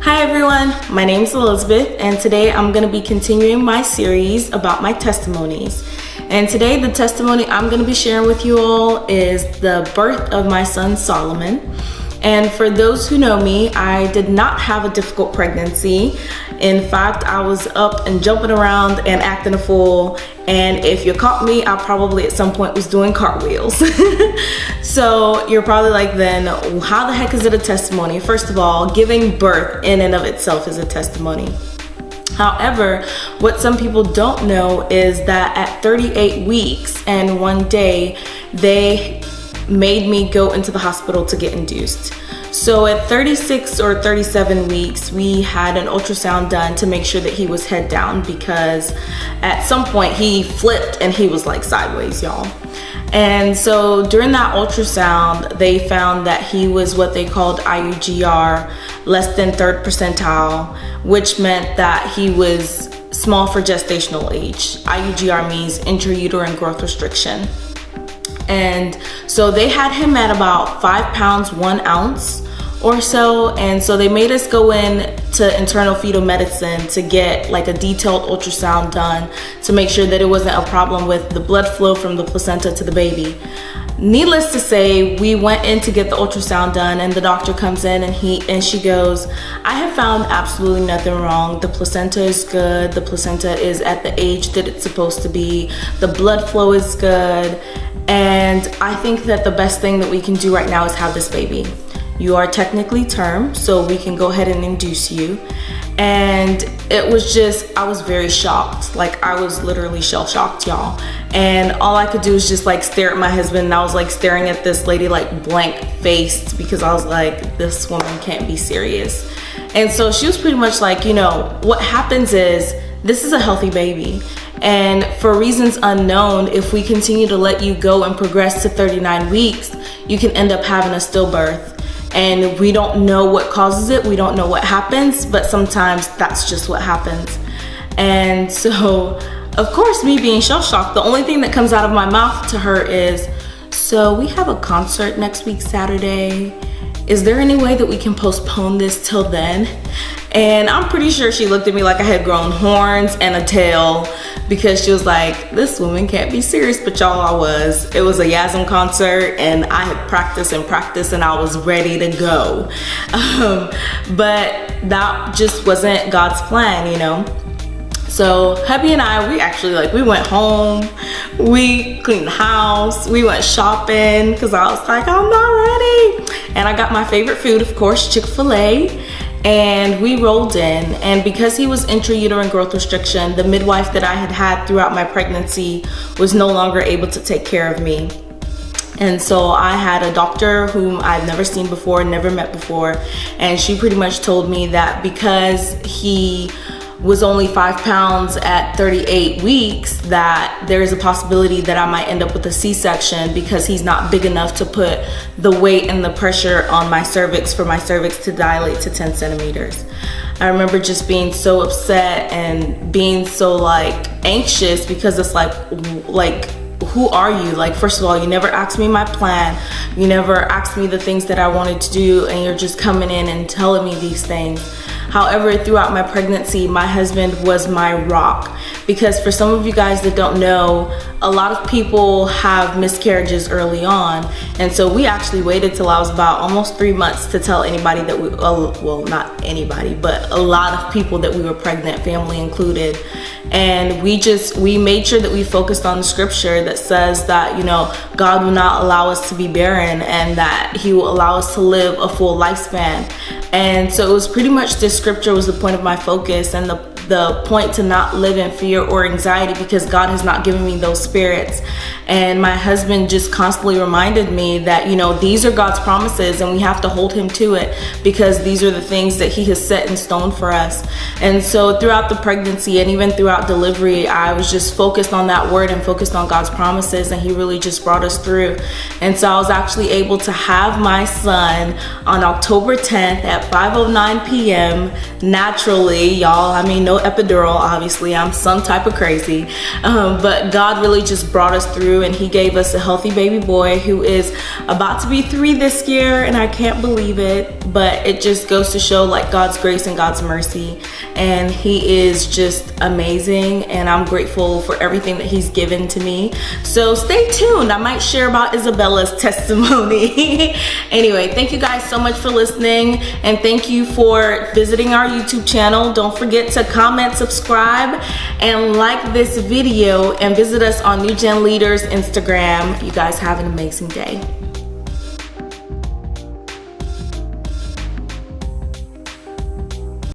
Hi everyone, my name is Elizabeth, and today I'm going to be continuing my series about my testimonies. And today the testimony I'm going to be sharing with you all is the birth of my son Solomon. And for those who know me, I did not have a difficult pregnancy. In fact, I was up and jumping around and acting a fool. And if you caught me, I probably at some point was doing cartwheels. So you're probably like, then how the heck is it a testimony? First of all, giving birth in and of itself is a testimony. However, what some people don't know is that at 38 weeks and 1 day, they made me go into the hospital to get induced. So at 36 or 37 weeks, we had an ultrasound done to make sure that he was head down, because at some point he flipped and he was like sideways, y'all. And so during that ultrasound, they found that he was what they called IUGR, less than 3rd percentile, which meant that he was small for gestational age. IUGR means intrauterine growth restriction. And so they had him at about 5 pounds 1 ounce or so, and so they made us go in to internal fetal medicine to get like a detailed ultrasound done to make sure that it wasn't a problem with the blood flow from the placenta to the baby. Needless to say, we went in to get the ultrasound done, and the doctor comes in and she goes, "I have found absolutely nothing wrong. The placenta is good. The placenta is at the age that it's supposed to be. The blood flow is good. And I think that the best thing that we can do right now is have this baby. You are technically term, so we can go ahead and induce you." And it was just, I was very shocked. Like, I was literally shell shocked, y'all. And all I could do was just like stare at my husband, and I was like staring at this lady like blank faced, because I was like, this woman can't be serious. And so she was pretty much like, you know, what happens is this is a healthy baby. And for reasons unknown, if we continue to let you go and progress to 39 weeks, you can end up having a stillbirth. And we don't know what causes it. We don't know what happens, but sometimes that's just what happens. And so, of course, me being shell-shocked, the only thing that comes out of my mouth to her is, "So we have a concert next week, Saturday. Is there any way that we can postpone this till then?" And I'm pretty sure she looked at me like I had grown horns and a tail, because she was like, this woman can't be serious. But y'all, I was. It was a Yasm concert, and I had practiced and I was ready to go. But that just wasn't God's plan, you know? So hubby and I, we went home, we cleaned the house, we went shopping, because I was like, I'm not ready. And I got my favorite food, of course, Chick-fil-A. And we rolled in, and because he was intrauterine growth restriction, the midwife that I had had throughout my pregnancy was no longer able to take care of me. And so I had a doctor whom I've never seen before, never met before, and she pretty much told me that because he was only 5 pounds at 38 weeks, that there is a possibility that I might end up with a C-section, because he's not big enough to put the weight and the pressure on my cervix for my cervix to dilate to 10 centimeters. I remember just being so upset and being so like anxious, because it's like who are you? Like, first of all, you never asked me my plan. You never asked me the things that I wanted to do, and you're just coming in and telling me these things. However, throughout my pregnancy, my husband was my rock, because for some of you guys that don't know, a lot of people have miscarriages early on. And so we actually waited till I was about almost 3 months to tell anybody that we, well, not anybody, but a lot of people that we were pregnant, family included. And we made sure that we focused on the scripture that says that, you know, God will not allow us to be barren, and that he will allow us to live a full lifespan. And so it was pretty much, this scripture was the point of my focus, and the point to not live in fear or anxiety, because God has not given me those spirits. And my husband just constantly reminded me that, you know, these are God's promises, and we have to hold him to it, because these are the things that he has set in stone for us. And so throughout the pregnancy and even throughout delivery, I was just focused on that word and focused on God's promises, and he really just brought us through. And so I was actually able to have my son on October 10th at 5:09 p.m. naturally, y'all. I mean, no epidural, obviously. I'm some type of crazy. But God really just brought us through through and he gave us a healthy baby boy who is about to be 3 this year, and I can't believe it, but it just goes to show like God's grace and God's mercy, and he is just amazing, and I'm grateful for everything that he's given to me. So stay tuned, I might share about Isabella's testimony. Anyway, thank you guys so much for listening, and thank you for visiting our YouTube channel. Don't forget to comment, subscribe, and like this video, and visit us on NEU Gen Leaders Instagram. You guys have an amazing day.